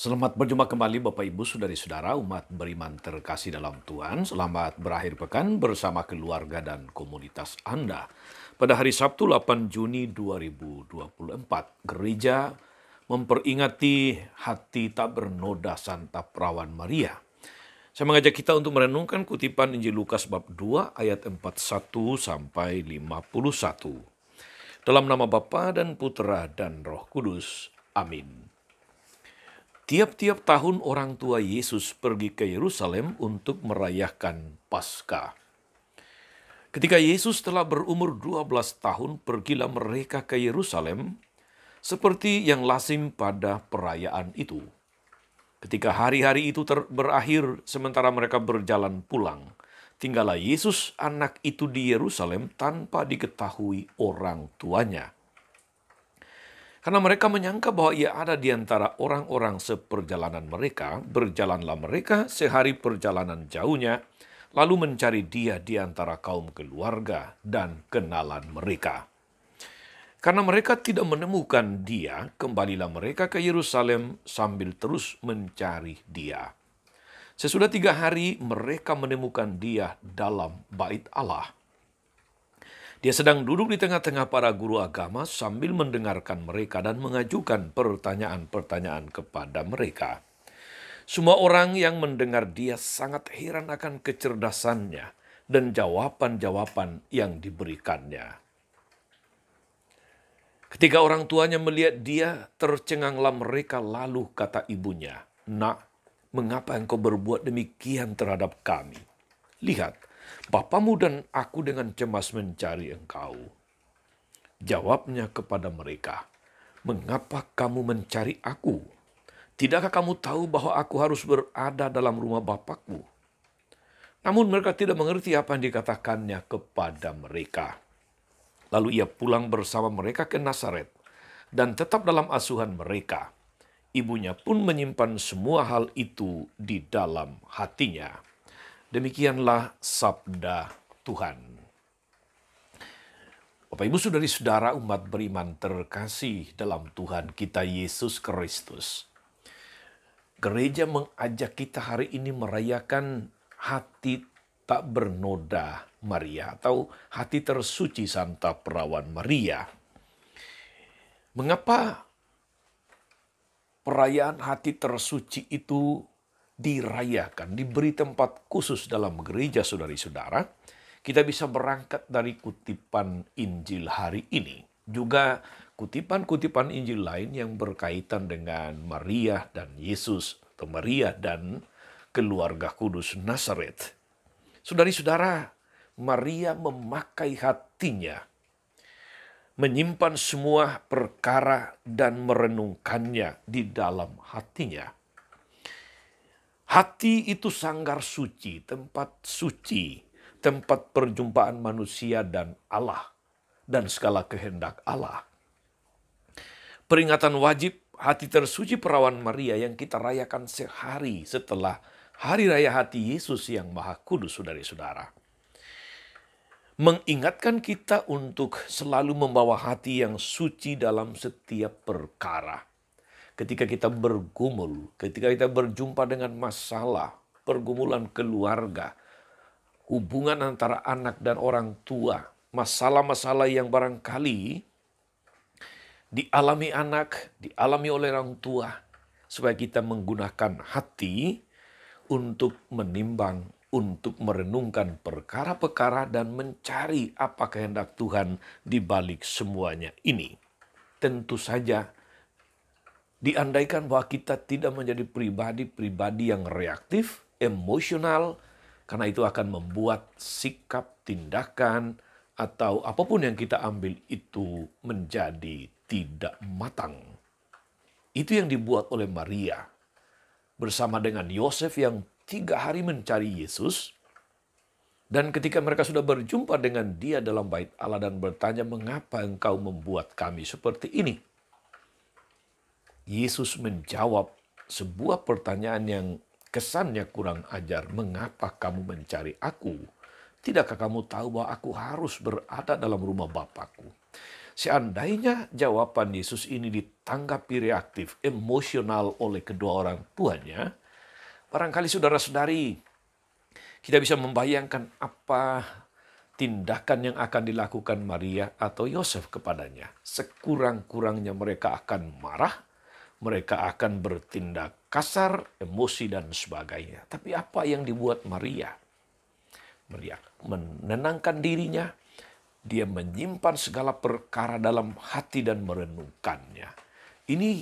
Selamat berjumpa kembali Bapak Ibu Saudari-saudara umat beriman terkasih dalam Tuhan. Selamat berakhir pekan bersama keluarga dan komunitas Anda. Pada hari Sabtu 8 Juni 2024, gereja memperingati hati tak bernoda Santa Perawan Maria. Saya mengajak kita untuk merenungkan kutipan Injil Lukas bab 2 ayat 41 sampai 51. Dalam nama Bapa dan Putera dan Roh Kudus. Amin. Tiap-tiap tahun orang tua Yesus pergi ke Yerusalem untuk merayakan Paskah. Ketika Yesus telah berumur 12 tahun, pergilah mereka ke Yerusalem seperti yang lazim pada perayaan itu. Ketika hari-hari itu berakhir, sementara mereka berjalan pulang, tinggallah Yesus anak itu di Yerusalem tanpa diketahui orang tuanya. Karena mereka menyangka bahwa ia ada di antara orang-orang seperjalanan mereka, berjalanlah mereka sehari perjalanan jauhnya, lalu mencari dia di antara kaum keluarga dan kenalan mereka. Karena mereka tidak menemukan dia, kembalilah mereka ke Yerusalem sambil terus mencari dia. Sesudah 3 hari mereka menemukan dia dalam bait Allah. Dia sedang duduk di tengah-tengah para guru agama sambil mendengarkan mereka dan mengajukan pertanyaan-pertanyaan kepada mereka. Semua orang yang mendengar dia sangat heran akan kecerdasannya dan jawaban-jawaban yang diberikannya. Ketika orang tuanya melihat dia, tercenganglah mereka, lalu kata ibunya, "Nak, mengapa engkau berbuat demikian terhadap kami? Lihat, Bapamu dan aku dengan cemas mencari engkau." Jawabnya kepada mereka, "Mengapa kamu mencari aku? Tidakkah kamu tahu bahwa aku harus berada dalam rumah Bapakku?" Namun mereka tidak mengerti apa yang dikatakannya kepada mereka. Lalu ia pulang bersama mereka ke Nazaret dan tetap dalam asuhan mereka. Ibunya pun menyimpan semua hal itu di dalam hatinya. Demikianlah sabda Tuhan. Bapak Ibu Saudari-saudara umat beriman terkasih dalam Tuhan kita Yesus Kristus. Gereja mengajak kita hari ini merayakan hati tak bernoda Maria atau hati tersuci Santa Perawan Maria. Mengapa perayaan hati tersuci itu dirayakan, diberi tempat khusus dalam gereja saudari-saudara? Kita bisa berangkat dari kutipan Injil hari ini. Juga kutipan-kutipan Injil lain yang berkaitan dengan Maria dan Yesus, atau Maria dan keluarga kudus Nazaret. Saudari-saudara, Maria memakai hatinya, menyimpan semua perkara dan merenungkannya di dalam hatinya. Hati itu sanggar suci, tempat perjumpaan manusia dan Allah, dan segala kehendak Allah. Peringatan wajib hati tersuci Perawan Maria yang kita rayakan sehari setelah Hari Raya Hati Yesus yang Maha Kudus, saudari-saudara, mengingatkan kita untuk selalu membawa hati yang suci dalam setiap perkara. Ketika kita bergumul, ketika kita berjumpa dengan masalah, pergumulan keluarga, hubungan antara anak dan orang tua, masalah-masalah yang barangkali dialami anak, dialami oleh orang tua, supaya kita menggunakan hati untuk menimbang, untuk merenungkan perkara-perkara dan mencari apa kehendak Tuhan di balik semuanya ini. Tentu saja diandaikan bahwa kita tidak menjadi pribadi-pribadi yang reaktif, emosional, karena itu akan membuat sikap, tindakan, atau apapun yang kita ambil itu menjadi tidak matang. Itu yang dibuat oleh Maria bersama dengan Yosef yang 3 hari mencari Yesus. Dan ketika mereka sudah berjumpa dengan dia dalam bait Allah dan bertanya, "Mengapa engkau membuat kami seperti ini?" Yesus menjawab sebuah pertanyaan yang kesannya kurang ajar. "Mengapa kamu mencari aku? Tidakkah kamu tahu bahwa aku harus berada dalam rumah Bapakku?" Seandainya jawaban Yesus ini ditanggapi reaktif, emosional oleh kedua orang tuanya, barangkali saudara-saudari, kita bisa membayangkan apa tindakan yang akan dilakukan Maria atau Yosef kepadanya. Sekurang-kurangnya mereka akan marah, mereka akan bertindak kasar, emosi, dan sebagainya. Tapi apa yang dibuat Maria? Maria menenangkan dirinya, dia menyimpan segala perkara dalam hati dan merenungkannya. Ini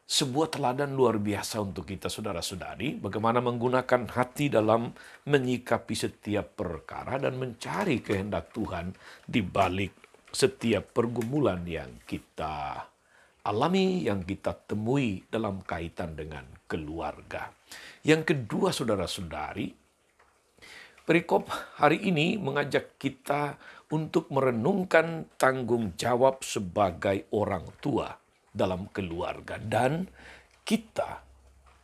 sebuah teladan luar biasa untuk kita saudara-saudari, bagaimana menggunakan hati dalam menyikapi setiap perkara dan mencari kehendak Tuhan di balik setiap pergumulan yang kita alami, yang kita temui dalam kaitan dengan keluarga. Yang kedua saudara-saudari, perikop hari ini mengajak kita untuk merenungkan tanggung jawab sebagai orang tua dalam keluarga. Dan kita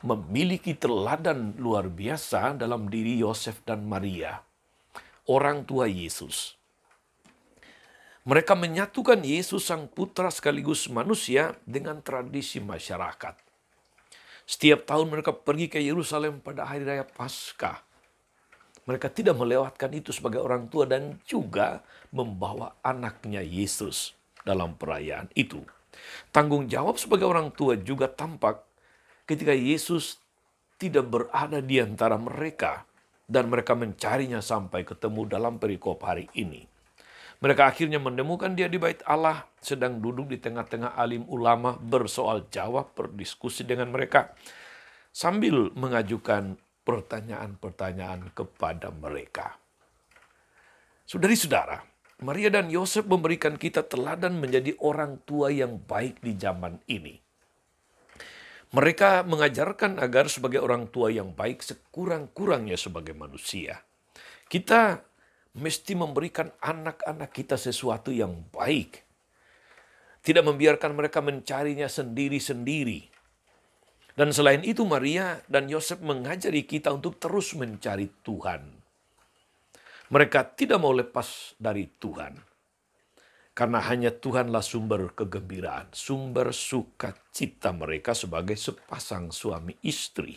memiliki teladan luar biasa dalam diri Yosef dan Maria, orang tua Yesus. Mereka menyatukan Yesus sang putra sekaligus manusia dengan tradisi masyarakat. Setiap tahun mereka pergi ke Yerusalem pada hari raya Paskah. Mereka tidak melewatkan itu sebagai orang tua dan juga membawa anaknya Yesus dalam perayaan itu. Tanggung jawab sebagai orang tua juga tampak ketika Yesus tidak berada di antara mereka dan mereka mencarinya sampai ketemu dalam perikop hari ini. Mereka akhirnya menemukan dia di bait Allah, sedang duduk di tengah-tengah alim ulama, bersoal jawab, berdiskusi dengan mereka, sambil mengajukan pertanyaan-pertanyaan kepada mereka. Saudari-saudara, Maria dan Yosef memberikan kita teladan menjadi orang tua yang baik di zaman ini. Mereka mengajarkan agar sebagai orang tua yang baik sekurang-kurangnya sebagai manusia. Kita mesti memberikan anak-anak kita sesuatu yang baik. Tidak membiarkan mereka mencarinya sendiri-sendiri. Dan selain itu Maria dan Yosef mengajari kita untuk terus mencari Tuhan. Mereka tidak mau lepas dari Tuhan. Karena hanya Tuhanlah sumber kegembiraan, sumber sukacita mereka sebagai sepasang suami istri.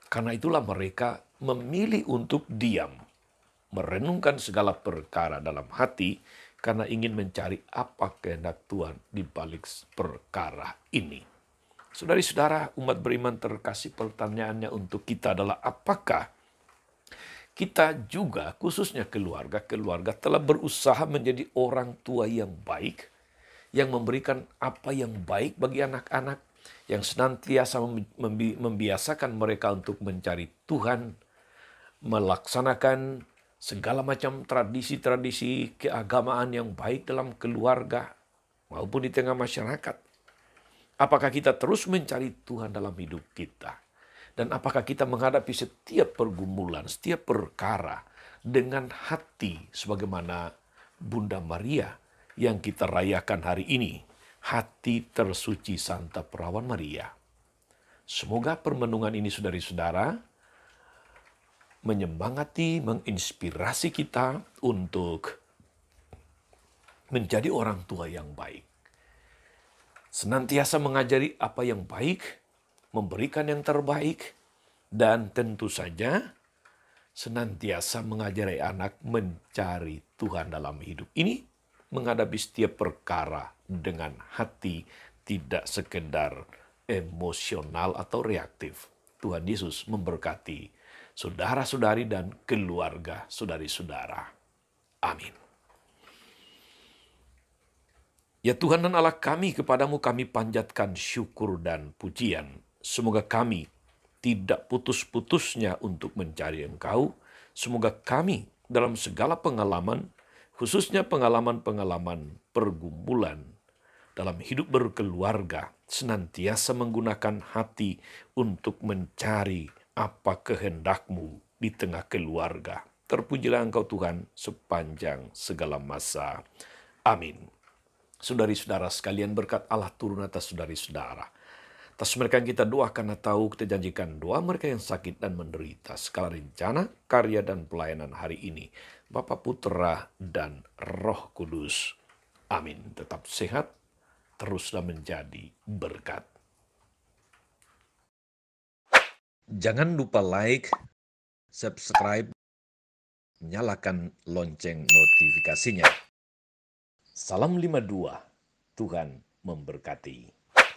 Karena itulah mereka memilih untuk diam, merenungkan segala perkara dalam hati, karena ingin mencari apa kehendak Tuhan di balik perkara ini. Saudari-saudara, umat beriman terkasih, pertanyaannya untuk kita adalah apakah kita juga, khususnya keluarga telah berusaha menjadi orang tua yang baik, yang memberikan apa yang baik bagi anak-anak, yang senantiasa membiasakan mereka untuk mencari Tuhan, melaksanakan segala macam tradisi-tradisi keagamaan yang baik dalam keluarga maupun di tengah masyarakat. Apakah kita terus mencari Tuhan dalam hidup kita? Dan apakah kita menghadapi setiap pergumulan, setiap perkara dengan hati sebagaimana Bunda Maria yang kita rayakan hari ini? Hati tersuci Santa Perawan Maria. Semoga permenungan ini saudari-saudara menyemangati, menginspirasi kita untuk menjadi orang tua yang baik. Senantiasa mengajari apa yang baik, memberikan yang terbaik, dan tentu saja senantiasa mengajari anak mencari Tuhan dalam hidup ini, menghadapi setiap perkara dengan hati, tidak sekedar emosional atau reaktif. Tuhan Yesus memberkati saudara-saudari dan keluarga saudari-saudara. Amin. Ya Tuhan dan Allah kami, kepadamu kami panjatkan syukur dan pujian. Semoga kami tidak putus-putusnya untuk mencari Engkau. Semoga kami dalam segala pengalaman, khususnya pengalaman-pengalaman pergumulan dalam hidup berkeluarga, senantiasa menggunakan hati untuk mencari apa kehendak-Mu di tengah keluarga. Terpujilah Engkau Tuhan sepanjang segala masa. Amin. Saudari-saudara sekalian, berkat Allah turun atas saudari-saudara. Atas mereka yang kita doakan atau kita janjikan doa mereka yang sakit dan menderita. Segala rencana, karya, dan pelayanan hari ini. Bapa, Putra, dan Roh Kudus Amin. Tetap sehat, teruslah menjadi berkat. Jangan lupa like, subscribe, nyalakan lonceng notifikasinya. Salam 52, Tuhan memberkati.